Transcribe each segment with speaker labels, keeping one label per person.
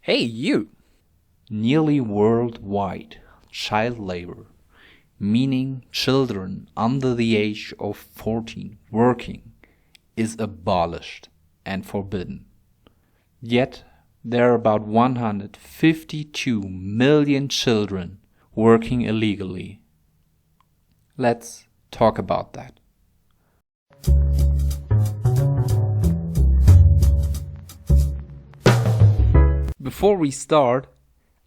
Speaker 1: Hey, you! Nearly worldwide, child labor, meaning children under the age of 14 working, is abolished and forbidden. Yet, there are about 152 million children working illegally. Let's talk about that. Before we start,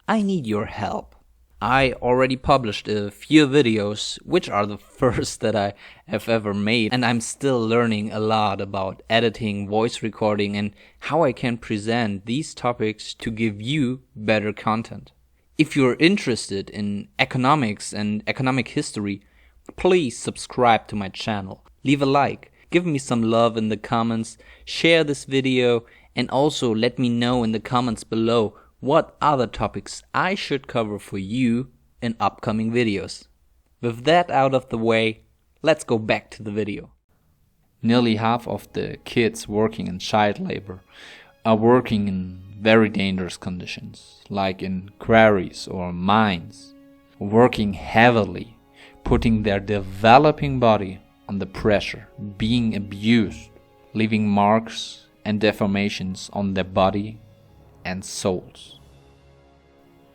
Speaker 1: I need your help. I already published a few videos, which are the first that I have ever made, and I'm still learning a lot about editing, voice recording, and how I can present these topics to give you better content. If you're interested in economics and economic history, please subscribe to my channel, leave a like, give me some love in the comments, share this video, and also let me know in the comments below what other topics I should cover for you in upcoming videos. With that out of the way, let's go back to the video. Nearly half of the kids working in child labor are working in very dangerous conditions, like in quarries or mines, working heavily, putting their developing body under pressure, being abused, leaving marks and deformations on their body and souls.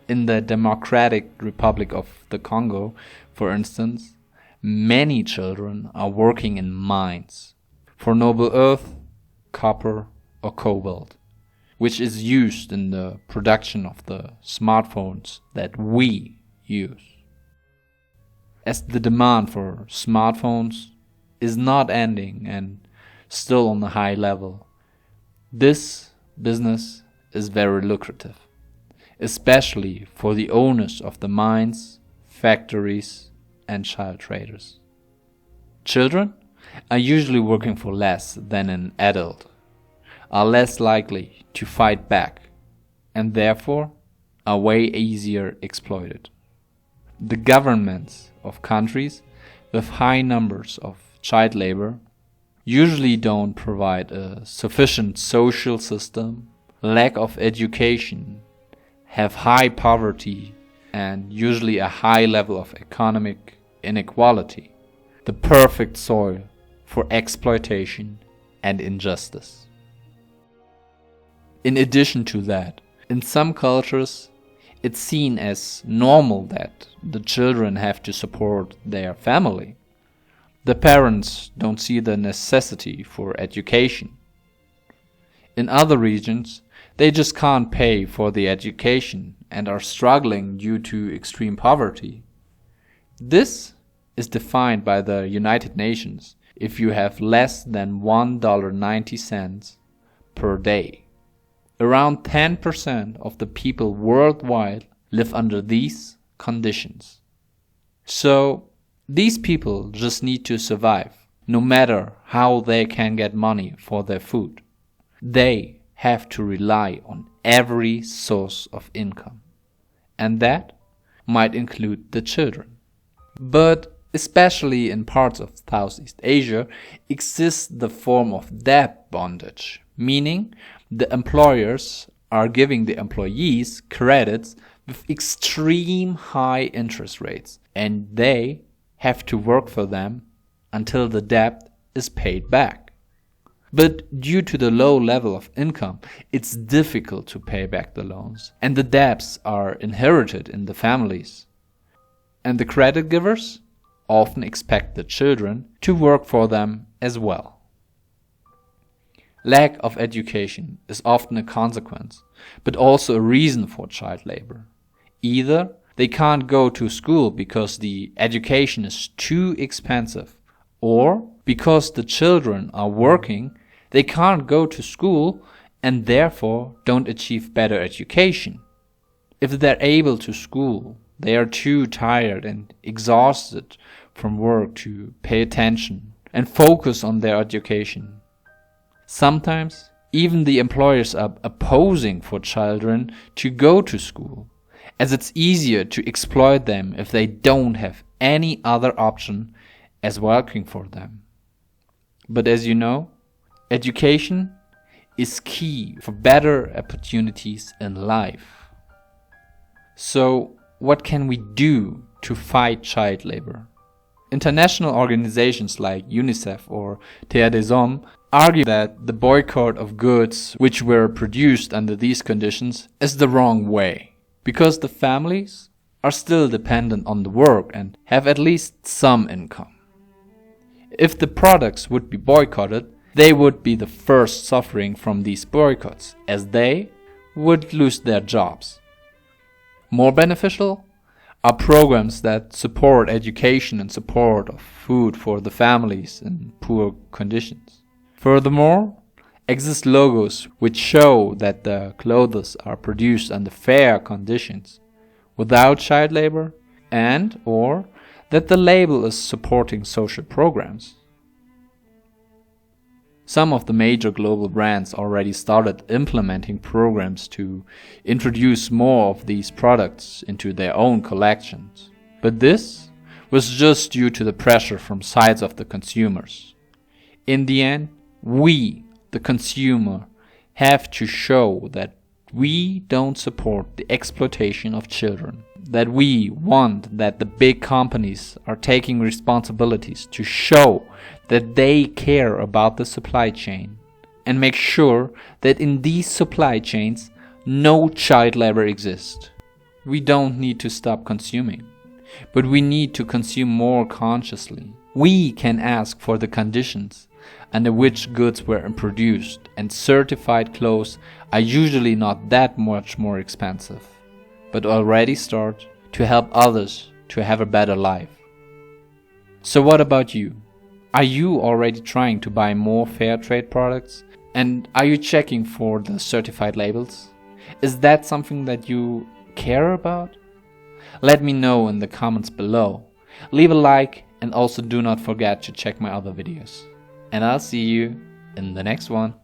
Speaker 1: In the Democratic Republic of the Congo, for instance, many children are working in mines for noble earth, copper or cobalt, which is used in the production of the smartphones that we use. As the demand for smartphones is not ending and still on a high level, this business is very lucrative, especially for the owners of the mines, factories, and child traders. Children are usually working for less than an adult, are less likely to fight back, and therefore are way easier exploited. The governments of countries with high numbers of child labor usually don't provide a sufficient social system, lack of education, have high poverty, and usually a high level of economic inequality, the perfect soil for exploitation and injustice. In addition to that, in some cultures, it's seen as normal that the children have to support their family. The parents don't see the necessity for education. In other regions, they just can't pay for the education and are struggling due to extreme poverty. This is defined by the United Nations if you have less than $1.90 per day. Around 10% of the people worldwide live under these conditions. So, these people just need to survive, no matter how they can get money for their food. They have to rely on every source of income, and that might include the children. But especially in parts of Southeast Asia exists the form of debt bondage, meaning the employers are giving the employees credits with extreme high interest rates, and they have to work for them until the debt is paid back. But due to the low level of income, it's difficult to pay back the loans, and the debts are inherited in the families. And the credit givers often expect the children to work for them as well. Lack of education is often a consequence, but also a reason for child labor. Either they can't go to school because the education is too expensive, or because the children are working, they can't go to school and therefore don't achieve better education. If they're able to school, they are too tired and exhausted from work to pay attention and focus on their education. Sometimes even the employers are opposing for children to go to school, as it's easier to exploit them if they don't have any other option as working for them. But as you know, education is key for better opportunities in life. So, what can we do to fight child labor? International organizations like UNICEF or Terre des Hommes argue that the boycott of goods which were produced under these conditions is the wrong way, because the families are still dependent on the work and have at least some income. If the products would be boycotted, they would be the first suffering from these boycotts, as they would lose their jobs. More beneficial are programs that support education and support of food for the families in poor conditions. Furthermore, exist logos which show that the clothes are produced under fair conditions, without child labor, and or that the label is supporting social programs. Some of the major global brands already started implementing programs to introduce more of these products into their own collections. But this was just due to the pressure from sides of the consumers. In the end, we, the consumer, have to show that we don't support the exploitation of children, that we want that the big companies are taking responsibilities to show that they care about the supply chain and make sure that in these supply chains no child labor exists. We don't need to stop consuming, but we need to consume more consciously. We can ask for the conditions under which goods were produced, and certified clothes are usually not that much more expensive, but already start to help others to have a better life. So what about you? Are you already trying to buy more fair trade products? And are you checking for the certified labels? Is that something that you care about? Let me know in the comments below. Leave a like and also do not forget to check my other videos. And I'll see you in the next one.